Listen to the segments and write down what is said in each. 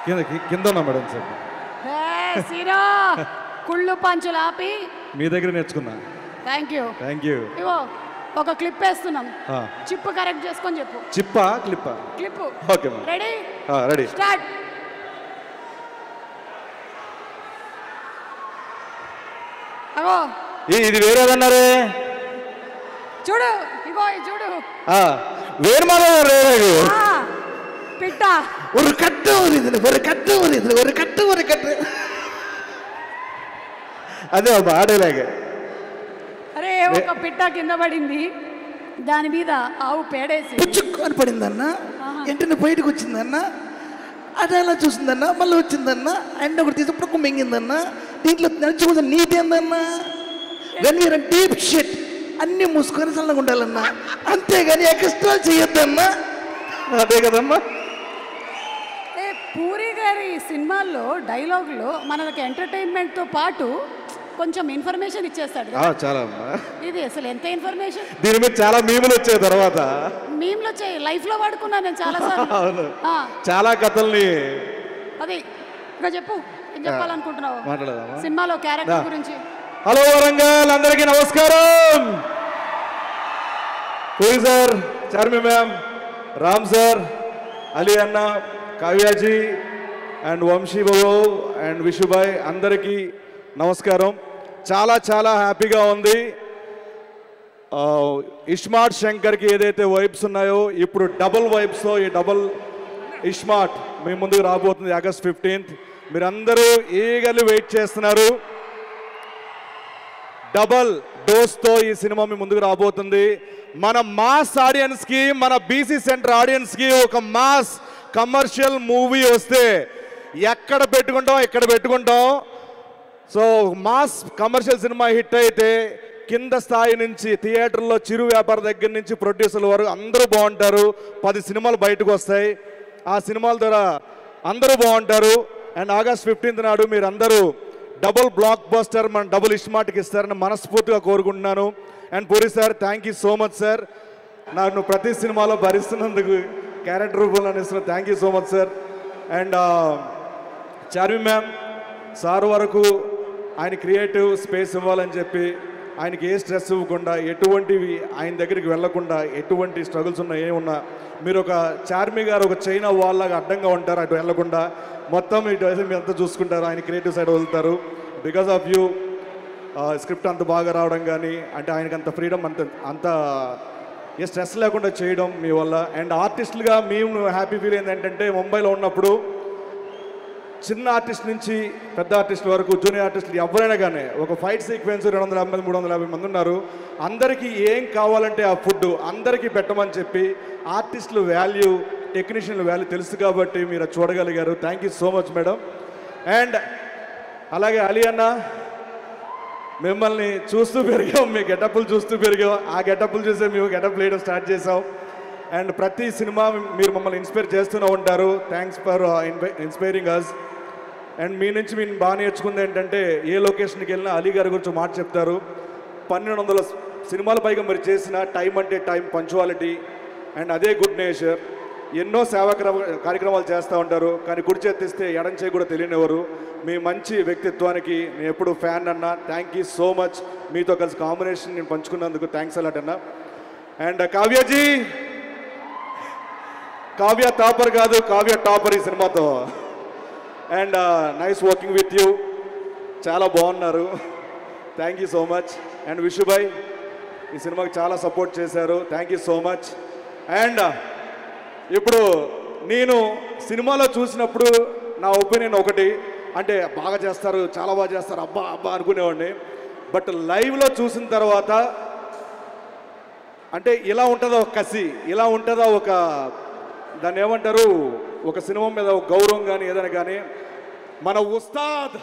కింద ఉన్నా madam sir. సిరా కుళ్ళు పంచులు ఆపి మీ దగ్గర నేర్చుకున్నా. Thank you. ఇగో ఒక క్లిప్ వేస్తున్నాం, చిప్ కరెక్ట్ చేసుకొని చెప్పు. చిప్పా క్లిప్పా? Clip. Okay madam. Ready ready start. అగో ఇది వేరేదన్నారే చూడు, ఇగో ఇది చూడు. వేరు పిట్ట ஒரு கட்டு ஒரு இதுல ஒரு கட்டு ஒரு இதுல ஒரு கட்டு ஒரு கட்டு అదే ఆడేలాగే. అరే ఒక పిట్ట కింద పడింది, దాని మీద ఆవు పేడేసి పుచ్చుకొని పడిందన్న, వెంటనే బయటకు వచ్చిందన్న, అది ఎలా చూసిందన్న, మళ్ళీ వచ్చిందన్న, అండ్ ఒకటి తీసినప్పుడు మింగిందన్న. దీంట్లో చూసిన నీతి ఏందన్న, వెన్ యూర్ డీప్ షిట్ అన్ని మూసుకొని చల్లగా ఉండాలన్నా, అంతేగాని ఎక్స్ట్రా చేయొద్దన్నా. అదే కదమ్మా. పూరి గారి సినిమాల్లో డైలాగులు మనకి ఎంటర్టైన్మెంట్తో పాటు కొంచెం ఇన్ఫర్మేషన్ ఇచ్చేస్తాడు. చాలా ఇది అసలు ఎంత ఇన్ఫర్మేషన్. దీని మీద చాలా మీములు వచ్చాయి, తర్వాత మీములు వచ్చాయి, లైఫ్ లో వాడుకున్నా నేను చాలా సార్లు. చాలా కథల్ని. అది ఇంకా చెప్పు, ఏం చెప్పాలనుకుంటున్నావు మాట్లాడదామా సినిమాలో క్యారెక్టర్ గురించి? హలో వరంగల్, అందరికీ నమస్కారం. Puri sir, Charmi ma'am, Ram sir, Ali అన్న, కావ్యాజీ అండ్ వంశీ బాబు అండ్ విషుభాయ్, అందరికీ నమస్కారం. చాలా చాలా హ్యాపీగా ఉంది. ఇస్మార్ట్ శంకర్కి ఏదైతే వైబ్స్ ఉన్నాయో ఇప్పుడు డబుల్ వైబ్స్తో ఈ డబుల్ ఇస్మార్ట్ మీ ముందుకు రాబోతుంది ఆగస్ట్ 15th. మీరందరూ ఈగర్లీ వెయిట్ చేస్తున్నారు. డబల్ డోస్తో ఈ సినిమా మీ ముందుకు రాబోతుంది. మన మాస్ ఆడియన్స్కి, మన బీసీ సెంటర్ ఆడియన్స్కి ఒక మాస్ కమర్షియల్ మూవీ వస్తే ఎక్కడ పెట్టుకుంటాం. So mass commercial cinema hit అయితే కింద స్థాయి నుంచి థియేటర్లో చిరు వ్యాపార దగ్గర నుంచి ప్రొడ్యూసర్ల వరకు అందరూ బాగుంటారు. 10 సినిమాలు బయటకు వస్తాయి. ఆ సినిమాల ద్వారా అందరూ బాగుంటారు. అండ్ ఆగస్ట్ 15th నాడు మీరు అందరూ డబుల్ బ్లాక్ బస్టర్ మన డబుల్ ఇస్మార్ట్కి ఇస్తారని మనస్ఫూర్తిగా కోరుకుంటున్నాను. And puri sir, thank you so much sir. నన్ను ప్రతి సినిమాలో భరిస్తున్నందుకు, క్యారెక్టర్ రూపంలో ఇస్తున్న thank you so much sir. And Charmi ma'am sir వరకు ఆయన క్రియేటివ్ స్పేస్ ఇవ్వాలని చెప్పి, ఆయనకి ఏ స్ట్రెస్ ఇవ్వకుండా, ఎటువంటివి ఆయన దగ్గరికి వెళ్లకుండా, ఎటువంటి స్ట్రగుల్స్ ఉన్నా ఏమున్నా మీరు ఒక చార్మి గారు ఒక చైనా వాల్ లాగా అడ్డంగా ఉంటారు, అటు వెళ్లకుండా మొత్తం ఇటు మీరు అంతా చూసుకుంటారు. ఆయన క్రియేటివ్ సైడ్ వదులుతారు. బికాస్ ఆఫ్ యూ స్క్రిప్ట్ అంత బాగా రావడం కానీ, అంటే ఆయనకి అంత ఫ్రీడమ్, అంత ఏ స్ట్రెస్ లేకుండా చేయడం మీ వల్ల. అండ్ ఆర్టిస్టులుగా మేము హ్యాపీ ఫీల్ ఏంటంటే, ముంబైలో ఉన్నప్పుడు చిన్న ఆర్టిస్ట్ నుంచి పెద్ద ఆర్టిస్ట్ వరకు, జూనియర్ ఆర్టిస్టులు ఎవరైనా కానీ ఒక ఫైట్ సీక్వెన్స్ 250 350 మంది ఉన్నారు. అందరికీ ఏం కావాలంటే ఆ ఫుడ్ అందరికీ పెట్టమని చెప్పి ఆర్టిస్టులు వాల్యూ, టెక్నీషియన్ల వాల్యూ తెలుసు కాబట్టి మీరు చూడగలిగారు. Thank you so much madam. And అలాగే అలీ అన్న, మిమ్మల్ని చూస్తూ పెరిగాం, మీ గెటప్లు చూస్తూ పెరిగాం. ఆ గెటప్లు చూసే మేము గెటప్ వేయడం స్టార్ట్ చేసాం. అండ్ ప్రతి సినిమా మీరు మమ్మల్ని ఇన్స్పైర్ చేస్తూనే ఉంటారు. Thanks for inspiring us. And మీ నుంచి మేము బాగా నేర్చుకుంది ఏంటంటే, ఏ లొకేషన్కి వెళ్ళినా అలీ గారి గురించి మాట చెప్తారు. 1200 సినిమాల పైగా మీరు చేసిన టైం అంటే టైం, పంచువాలిటీ అండ్ అదే గుడ్ నేచర్. ఎన్నో సేవా కార్యక్రమాలు చేస్తూ ఉంటారు, కానీ కుడి చేతిస్తే ఎడం చేయి కూడా తెలియనివ్వరు. మీ మంచి వ్యక్తిత్వానికి నేను ఎప్పుడు ఫ్యాన్ అన్న. Thank you so much. మీతో కలిసి కాంబినేషన్ నేను పంచుకున్నందుకు థ్యాంక్స్ అలాట్ అన్న. అండ్ కావ్యాజీ, కావ్య టాపర్ కాదు, కావ్య టాపర్ ఈ సినిమాతో. And nice working with you, చాలా బాగున్నారు. Thank you so much. And Vishubhai ఈ సినిమాకి చాలా సపోర్ట్ చేశారు. Thank you so much. And ఇప్పుడు నేను సినిమాలో చూసినప్పుడు నా ఒపీనియన్ ఒకటి, అంటే బాగా చేస్తారు, చాలా బాగా చేస్తారు, అబ్బా అబ్బా అనుకునేవాడిని. బట్ లైవ్లో చూసిన తర్వాత అంటే ఇలా ఉంటుందా ఒక కసి, ఇలా ఉంటుందా ఒక, దాన్ని ఏమంటారు, ఒక సినిమా మీద ఒక గౌరవం కానీ ఏదైనా కానీ. మన ఉస్తాద్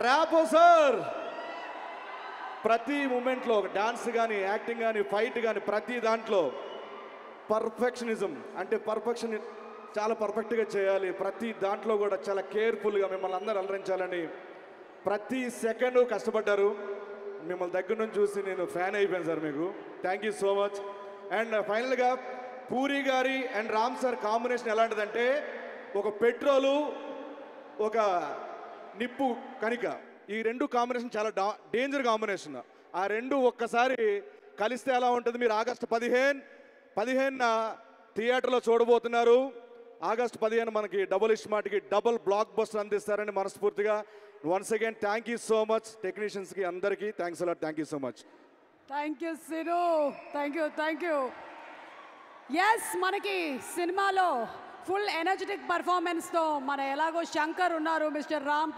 ర్యాపో సార్ ప్రతి మూమెంట్లో ఒక డాన్స్ కానీ, యాక్టింగ్ కానీ, ఫైట్ కానీ, ప్రతి దాంట్లో పర్ఫెక్షనిజం, అంటే పర్ఫెక్షన్ చాలా పర్ఫెక్ట్గా చేయాలి. ప్రతి దాంట్లో కూడా చాలా కేర్ఫుల్గా మిమ్మల్ని అందరూ అలరించాలని ప్రతి సెకండ్ కష్టపడ్డారు. మిమ్మల్ని దగ్గర నుంచి చూసి నేను ఫ్యాన్ అయిపోయాను సార్ మీకు. Thank you so much. And ఫైనల్గా పూరి గారి అండ్ రామ్ సార్ కాంబినేషన్ ఎలాంటిదంటే, ఒక పెట్రోలు, ఒక నిప్పు కణిక, ఈ రెండు కాంబినేషన్ చాలా డేంజర్ కాంబినేషన్. ఆ రెండు ఒక్కసారి కలిస్తే ఎలా ఉంటుంది? మీరు ఆగస్టు 15న థియేటర్లో చూడబోతున్నారు. ఆగస్టు 15 మనకి డబుల్ ఇస్మార్ట్కి డబుల్ బ్లాక్ బస్టర్ అందిస్తారని మనస్ఫూర్తిగా once again thank you so much. టెక్నీషియన్స్కి అందరికీ thanks a lot. Thank you so much. Thank you Sinu, thank you. Yes, మనకి సినిమాలో ఫుల్ ఎనర్జెటిక్ పర్ఫార్మెన్స్తో మన ఎలాగో శంకర్ ఉన్నారు, మిస్టర్ రామ్